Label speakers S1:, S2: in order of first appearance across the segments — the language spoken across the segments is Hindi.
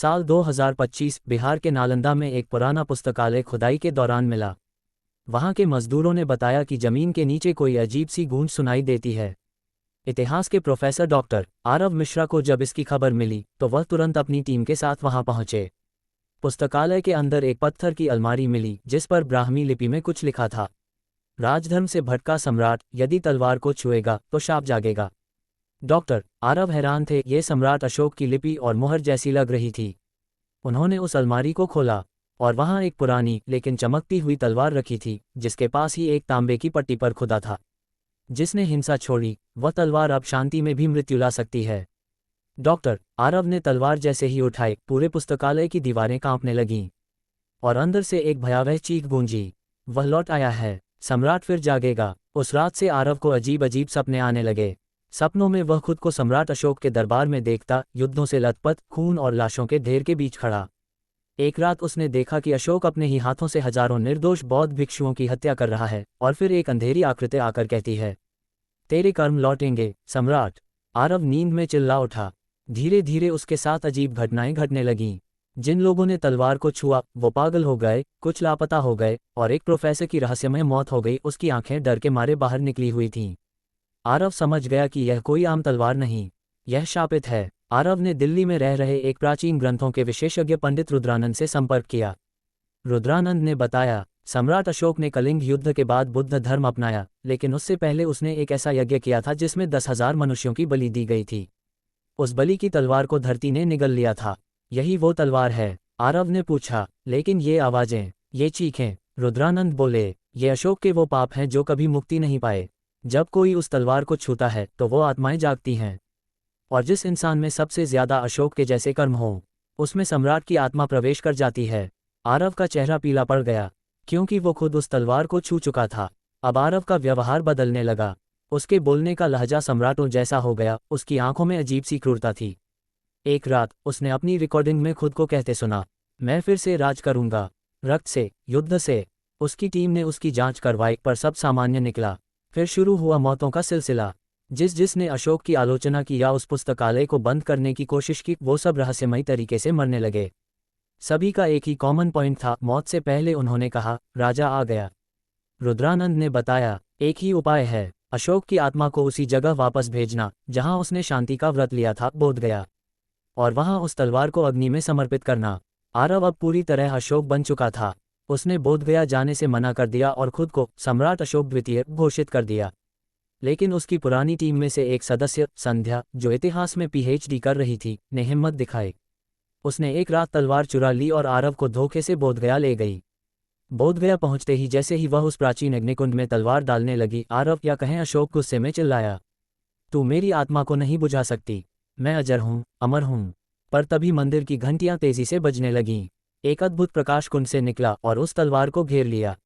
S1: साल 2025 बिहार के नालंदा में एक पुराना पुस्तकालय खुदाई के दौरान मिला। वहां के मजदूरों ने बताया कि जमीन के नीचे कोई अजीब सी गूंज सुनाई देती है। इतिहास के प्रोफेसर डॉक्टर आरव मिश्रा को जब इसकी खबर मिली तो वह तुरंत अपनी टीम के साथ वहां पहुंचे। पुस्तकालय के अंदर एक पत्थर की अलमारी मिली जिस पर ब्राह्मी लिपि में कुछ लिखा था। राजधर्म से भटका सम्राट यदि तलवार को छुएगा तो शाप जागेगा। डॉक्टर आरव हैरान थे, ये सम्राट अशोक की लिपि और मुहर जैसी लग रही थी। उन्होंने उस अलमारी को खोला और वहां एक पुरानी लेकिन चमकती हुई तलवार रखी थी जिसके पास ही एक तांबे की पट्टी पर खुदा था। जिसने हिंसा छोड़ी वह तलवार अब शांति में भी मृत्यु ला सकती है। डॉक्टर आरव ने तलवार जैसे ही उठाई पूरे पुस्तकालय की दीवारें कांपने लगीं और अंदर से एक भयावह चीख गूंजी, वह लौट आया है, सम्राट फिर जागेगा। उस रात से आरव को अजीब अजीब सपने आने लगे। सपनों में वह खुद को सम्राट अशोक के दरबार में देखता, युद्धों से लथपथ, खून और लाशों के ढेर के बीच खड़ा। एक रात उसने देखा कि अशोक अपने ही हाथों से हजारों निर्दोष बौद्ध भिक्षुओं की हत्या कर रहा है और फिर एक अंधेरी आकृति आकर कहती है, तेरे कर्म लौटेंगे सम्राट। आरव नींद में चिल्ला उठा। धीरे धीरे उसके साथ अजीब घटनाएं घटने लगीं। जिन लोगों ने तलवार को छुआ वो पागल हो गए, कुछ लापता हो गए और एक प्रोफेसर की रहस्यमय मौत हो गई। उसकी आंखें डर के मारे बाहर निकली हुई थीं। आरव समझ गया कि यह कोई आम तलवार नहीं, यह शापित है। आरव ने दिल्ली में रह रहे एक प्राचीन ग्रंथों के विशेषज्ञ पंडित रुद्रानंद से संपर्क किया। रुद्रानंद ने बताया, सम्राट अशोक ने कलिंग युद्ध के बाद बुद्ध धर्म अपनाया, लेकिन उससे पहले उसने एक ऐसा यज्ञ किया था जिसमें 10,000 मनुष्यों की बलि दी गई थी। उस बलि की तलवार को धरती ने निगल लिया था। यही वो तलवार है। आरव ने पूछा, लेकिन ये आवाजें, ये चीखें? रुद्रानंद बोले, ये अशोक के वो पाप हैं जो कभी मुक्ति नहीं पाए। जब कोई उस तलवार को छूता है तो वो आत्माएं जागती हैं, और जिस इंसान में सबसे ज्यादा अशोक के जैसे कर्म हों उसमें सम्राट की आत्मा प्रवेश कर जाती है। आरव का चेहरा पीला पड़ गया क्योंकि वो खुद उस तलवार को छू चुका था। अब आरव का व्यवहार बदलने लगा। उसके बोलने का लहजा सम्राटों जैसा हो गया। उसकी आंखों में अजीब सी क्रूरता थी। एक रात उसने अपनी रिकॉर्डिंग में खुद को कहते सुना, मैं फिर से राज करूंगा, रक्त से, युद्ध से। उसकी टीम ने उसकी जांच करवाई पर सब सामान्य निकला। फिर शुरू हुआ मौतों का सिलसिला। जिसने अशोक की आलोचना की या उस पुस्तकालय को बंद करने की कोशिश की वो सब रहस्यमयी तरीके से मरने लगे। सभी का एक ही कॉमन पॉइंट था, मौत से पहले उन्होंने कहा, राजा आ गया। रुद्रानंद ने बताया, एक ही उपाय है, अशोक की आत्मा को उसी जगह वापस भेजना जहां उसने शांति का व्रत लिया था, बोध गया, और वहां उस तलवार को अग्नि में समर्पित करना। आरव अब पूरी तरह अशोक बन चुका था। उसने बोध गया जाने से मना कर दिया और खुद को सम्राट अशोक द्वितीय घोषित कर दिया। लेकिन उसकी पुरानी टीम में से एक सदस्य, संध्या, जो इतिहास में पीएचडी कर रही थी, ने हिम्मत दिखाई। उसने एक रात तलवार चुरा ली और आरव को धोखे से बोधगया ले गई। बोधगया पहुंचते ही जैसे ही वह उस प्राचीन अग्निकुंड में तलवार डालने लगी, आरव या कहें अशोक गुस्से में चिल्लाया, तू मेरी आत्मा को नहीं बुझा सकती, मैं अजर हूँ, अमर हूँ। पर तभी मंदिर की घंटियां तेजी से बजने लगीं। एक अद्भुत प्रकाश कुंड से निकला और उस तलवार को घेर लिया।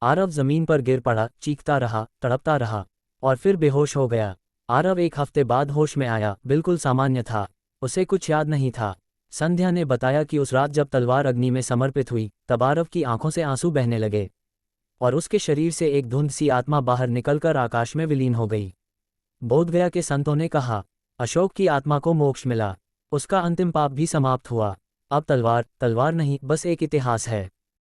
S1: आरव जमीन पर गिर पड़ा, चीखता रहा, तड़पता रहा और फिर बेहोश हो गया। आरव एक हफ्ते बाद होश में आया, बिल्कुल सामान्य था, उसे कुछ याद नहीं था। संध्या ने बताया कि उस रात जब तलवार अग्नि में समर्पित हुई तब आरव की आंखों से आंसू बहने लगे और उसके शरीर से एक धुंध सी आत्मा बाहर निकलकर आकाश में विलीन हो गई। बोधगया के संतों ने कहा, अशोक की आत्मा को मोक्ष मिला, उसका अंतिम पाप भी समाप्त हुआ। अब तलवार नहीं, बस एक इतिहास है।